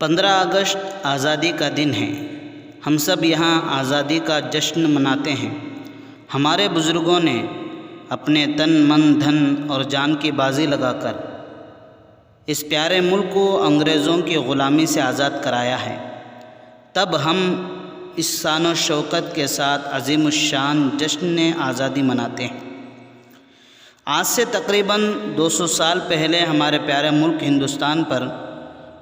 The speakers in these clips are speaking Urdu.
15 اگست آزادی کا دن ہے۔ ہم سب یہاں آزادی کا جشن مناتے ہیں۔ ہمارے بزرگوں نے اپنے تن من دھن اور جان کی بازی لگا کر اس پیارے ملک کو انگریزوں کی غلامی سے آزاد کرایا ہے۔ تب ہم اس شان و شوکت کے ساتھ عظیم الشان جشن آزادی مناتے ہیں۔ آج سے تقریباً 200 سال پہلے ہمارے پیارے ملک ہندوستان پر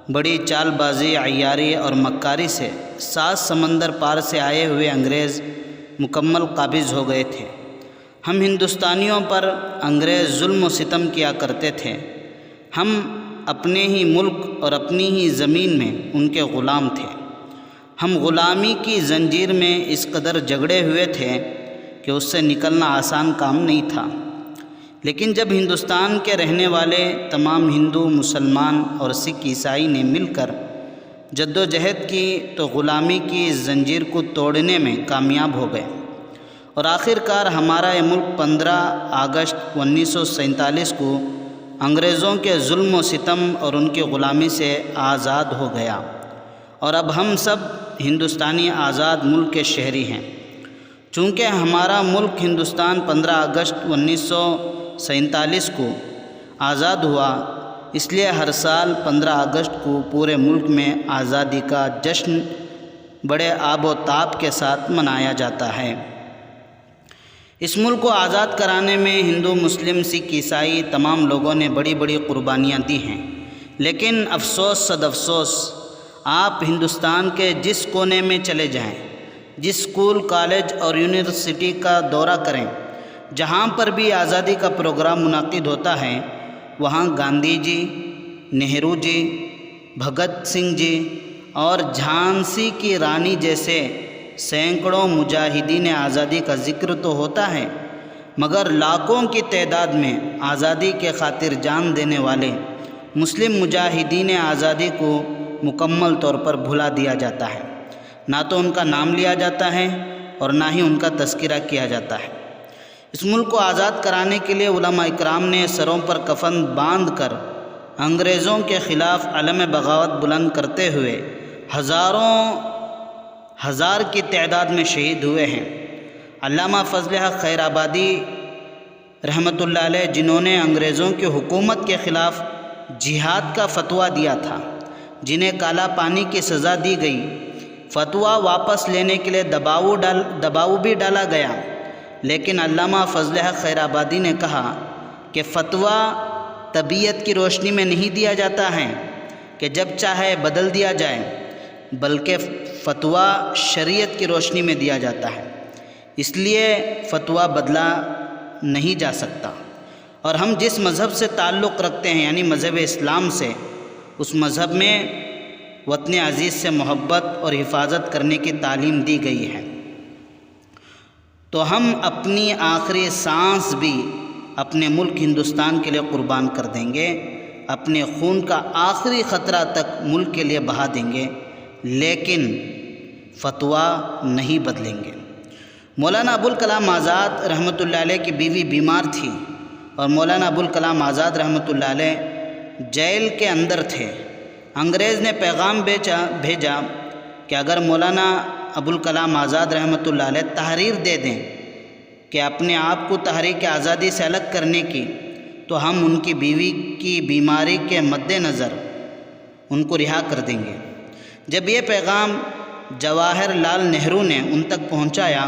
بڑی چال بازی، عیاری اور مکاری سے 7 سمندر پار سے آئے ہوئے انگریز مکمل قابض ہو گئے تھے۔ ہم ہندوستانیوں پر انگریز ظلم و ستم کیا کرتے تھے۔ ہم اپنے ہی ملک اور اپنی ہی زمین میں ان کے غلام تھے۔ ہم غلامی کی زنجیر میں اس قدر جگڑے ہوئے تھے کہ اس سے نکلنا آسان کام نہیں تھا۔ لیکن جب ہندوستان کے رہنے والے تمام ہندو، مسلمان اور سکھ عیسائی نے مل کر جد و جہد کی تو غلامی کی زنجیر کو توڑنے میں کامیاب ہو گئے اور آخر کار ہمارا یہ ملک 15 اگست 1947 کو انگریزوں کے ظلم و ستم اور ان کی غلامی سے آزاد ہو گیا، اور اب ہم سب ہندوستانی آزاد ملک کے شہری ہیں۔ چونکہ ہمارا ملک ہندوستان 15 اگست 1947 کو آزاد ہوا، اس لیے ہر سال 15 اگست کو پورے ملک میں آزادی کا جشن بڑے آب و تاب کے ساتھ منایا جاتا ہے۔ اس ملک کو آزاد کرانے میں ہندو، مسلم، سکھ، عیسائی تمام لوگوں نے بڑی بڑی قربانیاں دی ہیں، لیکن افسوس صد افسوس، آپ ہندوستان کے جس کونے میں چلے جائیں، جس اسکول، کالج اور یونیورسٹی کا دورہ کریں، جہاں پر بھی آزادی کا پروگرام منعقد ہوتا ہے، وہاں گاندھی جی، نہرو جی، بھگت سنگھ جی اور جھانسی کی رانی جیسے سینکڑوں مجاہدین آزادی کا ذکر تو ہوتا ہے، مگر لاکھوں کی تعداد میں آزادی کے خاطر جان دینے والے مسلم مجاہدین آزادی کو مکمل طور پر بھلا دیا جاتا ہے۔ نہ تو ان کا نام لیا جاتا ہے اور نہ ہی ان کا تذکرہ کیا جاتا ہے۔ اس ملک کو آزاد کرانے کے لیے علماء اکرام نے سروں پر کفن باندھ کر انگریزوں کے خلاف علم بغاوت بلند کرتے ہوئے ہزاروں ہزار کی تعداد میں شہید ہوئے ہیں۔ علامہ فضل حق خیر آبادی رحمۃ اللہ علیہ، جنہوں نے انگریزوں کی حکومت کے خلاف جہاد کا فتویٰ دیا تھا، جنہیں کالا پانی کی سزا دی گئی، فتویٰ واپس لینے کے لیے دباؤ بھی ڈالا گیا، لیکن علامہ فضل حق خیر آبادی نے کہا کہ فتویٰ طبیعت کی روشنی میں نہیں دیا جاتا ہے کہ جب چاہے بدل دیا جائے، بلکہ فتویٰ شریعت کی روشنی میں دیا جاتا ہے، اس لیے فتویٰ بدلا نہیں جا سکتا۔ اور ہم جس مذہب سے تعلق رکھتے ہیں، یعنی مذہب اسلام سے، اس مذہب میں وطن عزیز سے محبت اور حفاظت کرنے کی تعلیم دی گئی ہے۔ تو ہم اپنی آخری سانس بھی اپنے ملک ہندوستان کے لیے قربان کر دیں گے، اپنے خون کا آخری قطرہ تک ملک کے لیے بہا دیں گے، لیکن فتویٰ نہیں بدلیں گے۔ مولانا ابوالکلام آزاد رحمۃ اللہ علیہ کی بیوی بیمار تھی اور مولانا ابوالکلام آزاد رحمۃ اللہ علیہ جیل کے اندر تھے۔ انگریز نے پیغام بھیجا کہ اگر مولانا ابوالکلام آزاد رحمۃ اللہ علیہ تحریر دے دیں کہ اپنے آپ کو تحریک آزادی سے الگ کرنے کی، تو ہم ان کی بیوی کی بیماری کے مد نظر ان کو رہا کر دیں گے۔ جب یہ پیغام جواہر لال نہرو نے ان تک پہنچایا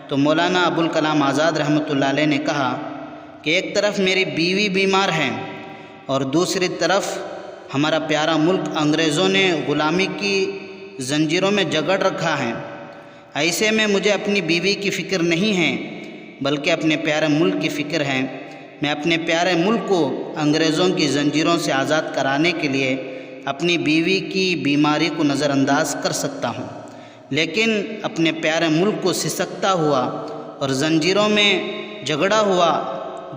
تو مولانا ابوالکلام آزاد رحمۃ اللہ علیہ نے کہا کہ ایک طرف میری بیوی بیمار ہے اور دوسری طرف ہمارا پیارا ملک انگریزوں نے غلامی کی زنجیروں میں جکڑ رکھا ہے۔ ایسے میں مجھے اپنی بیوی کی فکر نہیں ہے، بلکہ اپنے پیارے ملک کی فکر ہے۔ میں اپنے پیارے ملک کو انگریزوں کی زنجیروں سے آزاد کرانے کے لیے اپنی بیوی کی بیماری کو نظر انداز کر سکتا ہوں، لیکن اپنے پیارے ملک کو سسکتا ہوا اور زنجیروں میں جھگڑا ہوا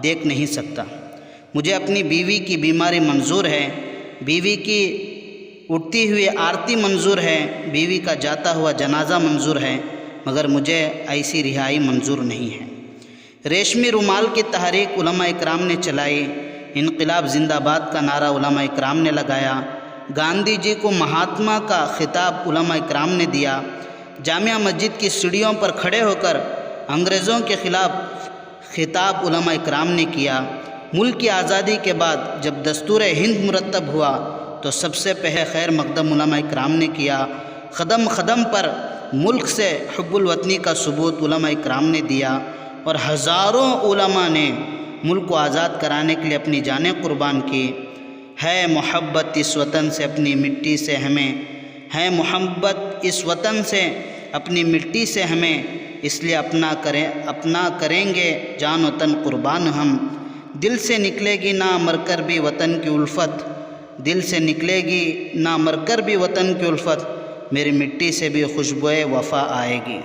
دیکھ نہیں سکتا۔ مجھے اپنی بیوی کی بیماری منظور ہے، بیوی کی اٹھتی ہوئی آرتی منظور ہے، بیوی کا جاتا ہوا جنازہ منظور ہے، مگر مجھے ایسی رہائی منظور نہیں ہے۔ ریشمی رومال کی تحریک علماء اکرام نے چلائی، انقلاب زندہ باد کا نعرہ علماء اکرام نے لگایا، گاندھی جی کو مہاتما کا خطاب علماء کرام نے دیا۔ جامعہ مسجد کی سیڑھیوں پر کھڑے ہو کر انگریزوں کے خلاف خطاب علماء کرام نے کیا۔ ملک کی آزادی کے بعد جب دستور ہند مرتب ہوا تو سب سے پہلے خیر مقدم علماء کرام نے کیا۔ قدم قدم پر ملک سے حب الوطنی کا ثبوت علماء کرام نے دیا، اور ہزاروں علماء نے ملک کو آزاد کرانے کے لیے اپنی جانیں قربان کی۔ ہے محبت اس وطن سے اپنی مٹی سے ہمیں، ہے محبت اس وطن سے اپنی مٹی سے ہمیں، اس لیے اپنا کریں گے جان و تن قربان ہم۔ دل سے نکلے گی نہ مر کر بھی وطن کی الفت، دل سے نکلے گی نہ مر کر بھی وطن کی الفت، میری مٹی سے بھی خوشبوئے وفا آئے گی۔